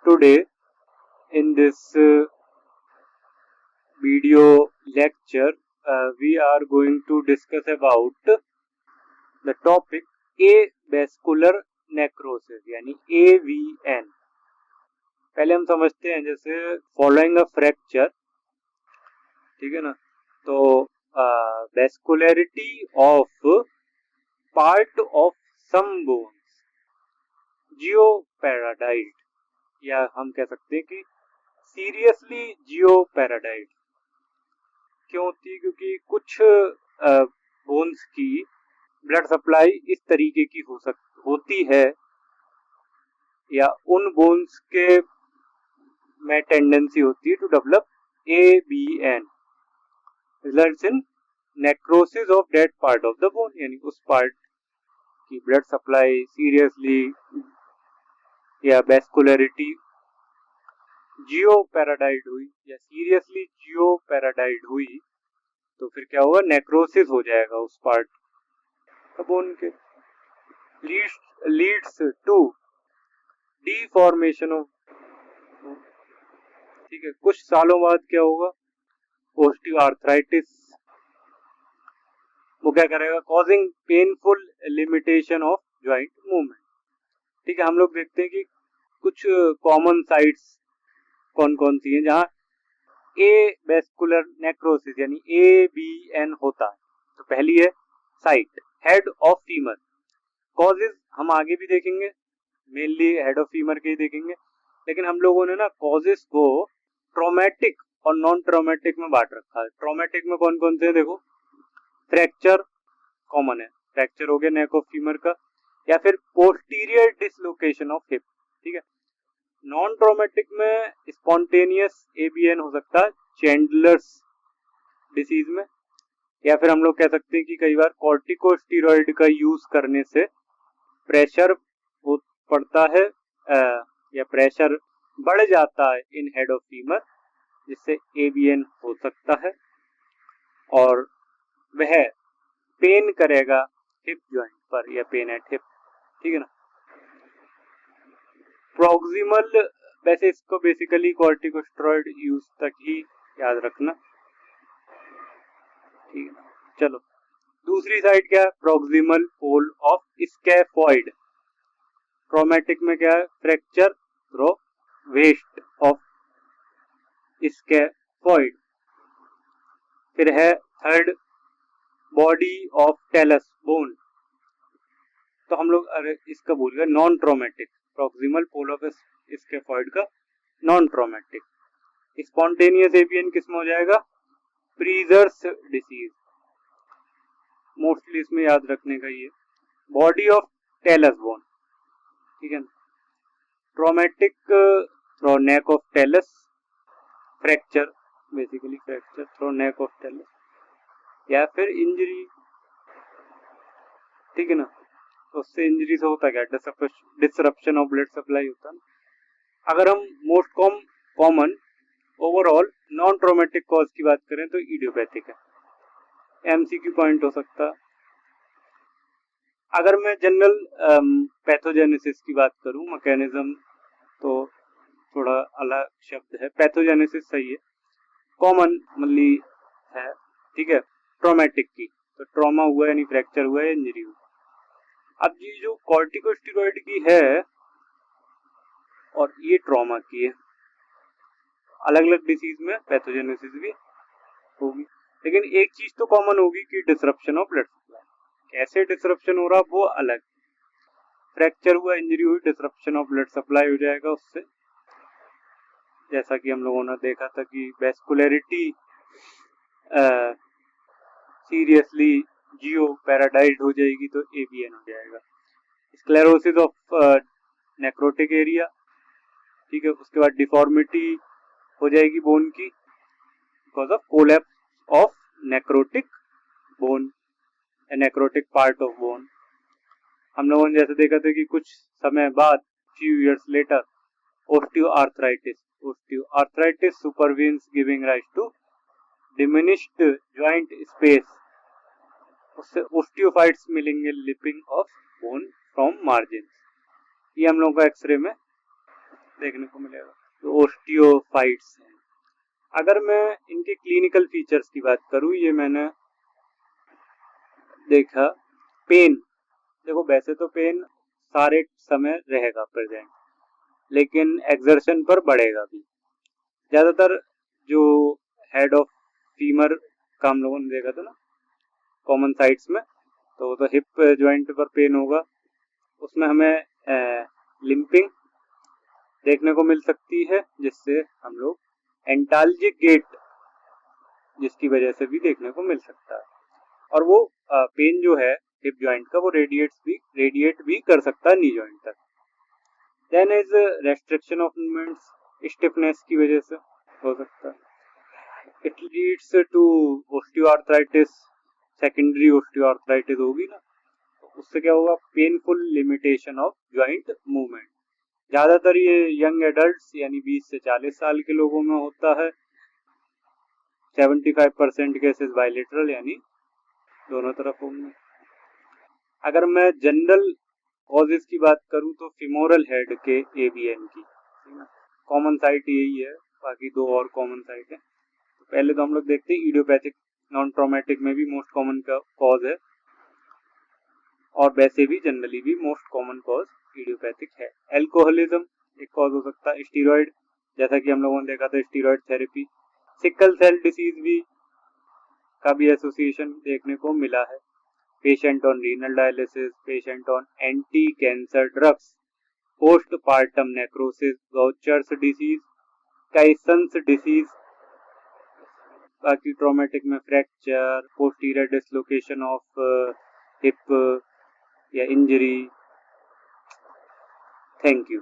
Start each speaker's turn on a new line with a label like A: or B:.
A: Today in this video lecture we are going to discuss about the topic avascular necrosis यानी AVN। पहले हम समझते हैं जैसे फॉलोइंग अ फ्रैक्चर, ठीक है ना, तो vascularity of part of some bones जियोपैराडाइट, या हम कह सकते हैं कि सीरियसली जियोपैराडाइट क्यों होती है, क्योंकि कुछ बोन्स की ब्लड सप्लाई इस तरीके की होती है या उन बोन्स के में टेंडेंसी होती है to develop ABN, results in necrosis of dead part of the bone, यानी उस पार्ट की ब्लड सप्लाई सीरियसली या वेस्कुलरिटी जियोपैराडाइट हुई या सीरियसली जियोपैराडाइट हुई तो फिर क्या होगा, नेक्रोसिस हो जाएगा उस पार्ट बोन के, लीड्स टू डिफॉर्मेशन ऑफ, ठीक है। कुछ सालों बाद क्या होगा, ऑस्टियोआर्थराइटिस, वो क्या करेगा, causing painful limitation of joint movement, ठीक है। हम लोग देखते हैं कि कुछ कॉमन साइट्स कौन कौन सी हैं जहां एवेस्कुलर नेक्रोसिस यानी ABN होता है। तो पहली है site head of femur, causes हम आगे भी देखेंगे, मेनली हेड ऑफ फीमर के ही देखेंगे, लेकिन हम लोगों ने ना कॉजेज को ट्रॉमेटिक और नॉन ट्रॉमेटिक में बांट रखा है। ट्रॉमेटिक में कौन कौन से हैं देखो, फ्रैक्चर कॉमन है, फ्रैक्चर हो गया नेक ऑफ फीमर का, या फिर पोस्टीरियर डिसलोकेशन ऑफ हिप, ठीक है। नॉन ट्रॉमेटिक में स्पॉन्टेनियस ABN हो सकता है चैंडलर्स डिसीज में, या फिर हम लोग कह सकते हैं कि कई बार कॉर्टिकोस्टेरॉइड का यूज करने से प्रेशर पड़ता है या प्रेशर बढ़ जाता है इन हेड ऑफ फीमर, जिससे ABN हो सकता है और वह पेन करेगा हिप जॉइंट पर या पेन एट हिप, ठीक है ना। प्रॉक्सिमल, वैसे इसको बेसिकली कॉर्टिकोस्टेरॉइड यूज तक ही याद रखना, ठीक है ना। चलो दूसरी साइड क्या है, proximal pole of scaphoid, traumatic में क्या है, fracture through waist of scaphoid. फिर है third body of talus bone, तो हम लोग अरे इसका भूल गए, non traumatic, proximal pole of scaphoid का नॉन ट्रॉमेटिक। स्पॉन्टेनियस ABN किसमें हो जाएगा, प्रीजर्स डिसीज, मोस्टली इसमें याद रखने का ये बॉडी ऑफ टेलस बोन, ठीक है ना। Traumatic through neck of talus, fracture, basically fracture through neck of talus, या फिर इंजरी, ठीक है ना। तो उससे इंजरी से होता क्या, डिसरप्शन ऑफ ब्लड सप्लाई होता है। अगर हम most common overall non traumatic cause की बात करें तो इडियोपैथिक है, MCQ पॉइंट हो सकता है। अगर मैं जनरल पैथोजेनेसिस की बात करूं, मैकेनिज्म तो थोड़ा अलग शब्द है, पैथोजेनेसिस सही है, कॉमन मल्ली है, ठीक है। ट्रॉमेटिक की तो ट्रॉमा हुआ यानी फ्रैक्चर हुआ है, इंजरी हुआ। अब ये जो कॉर्टिकोस्टेरॉइड की है और ये ट्रॉमा की है, अलग अलग डिसीज में पैथोजेनेसिस भी होगी, लेकिन एक चीज तो कॉमन होगी कि डिसरप्शन ऑफ ब्लड सप्लाई। कैसे डिसरप्शन हो रहा वो अलग, फ्रैक्चर हुआ, इंजरी हुई, डिसरप्शन ऑफ ब्लड सप्लाई हो जाएगा उससे, जैसा कि हम लोगों ने देखा था कि वेस्कुलरिटी सीरियसली जियोपैराडाइट हो जाएगी तो ABN हो जाएगा। स्क्लेरोसिस ऑफ नेक्रोटिक एरिया, ठीक है। उसके बाद डिफॉर्मिटी हो जाएगी बोन की because of collapse of necrotic bone, necrotic part of bone. हम लोगों ने जैसे देखा था कि कुछ समय बाद few years later osteoarthritis supervenes giving rise to diminished joint space, उससे ओस्टियोफाइट्स मिलेंगे lipping of bone from margin, ये हम लोगों को एक्सरे में देखने को मिलेगा, तो ओस्टियोफाइट्स हैं। अगर मैं इनके क्लिनिकल फीचर्स की बात करूं, ये मैंने देखा, पेन, देखो वैसे तो पेन सारे समय रहेगा प्रेजेंट, लेकिन एक्सर्शन पर बढ़ेगा भी। ज्यादातर जो हेड ऑफ फीमर का हम लोगों ने देखा था ना कॉमन साइट्स में, तो वो तो हिप जॉइंट पर पेन होगा, उसमें हमें लिंपिंग देखने को मिल सकती है, जिससे हम लोग एंटाल्जिक गेट जिसकी वजह से भी देखने को मिल सकता है। और वो पेन जो है हिप जॉइंट का, वो रेडिएट भी कर सकता है नी जॉइंट तक। Then is restriction of movements, stiffness की वजह से हो सकता है। It leads to osteoarthritis, secondary osteoarthritis होगी ना, तो उससे क्या होगा, painful limitation of joint movement. ज्यादातर ये यंग एडल्ट्स यानी 20 से 40 साल के लोगों में होता है। 75% केसेस बायलेटरल यानी दोनों तरफ होंगे। अगर मैं जनरल कॉजेज की बात करूं तो फिमोरल हेड के एबीएन की कॉमन साइट यही है, बाकी दो और कॉमन साइट है। तो पहले तो हम लोग देखते हैं इडियोपैथिक, नॉन ट्रॉमेटिक में भी मोस्ट कॉमन का कॉज है, और वैसे भी जनरली भी मोस्ट कॉमन कॉज इडियोपैथिक है। एल्कोहलिज्म एक कॉज हो सकता है, स्टीरॉइड, जैसा कि हम लोगों ने देखा था steroid therapy. Sickle cell disease भी का भी एसोसिएशन देखने को मिला है। Patient on renal dialysis, patient on anti cancer drugs, postpartum necrosis, Gaucher's disease, Caisson's disease, बाकी ट्रॉमेटिक में fracture, posterior dislocation of hip या इंजरी। Thank you.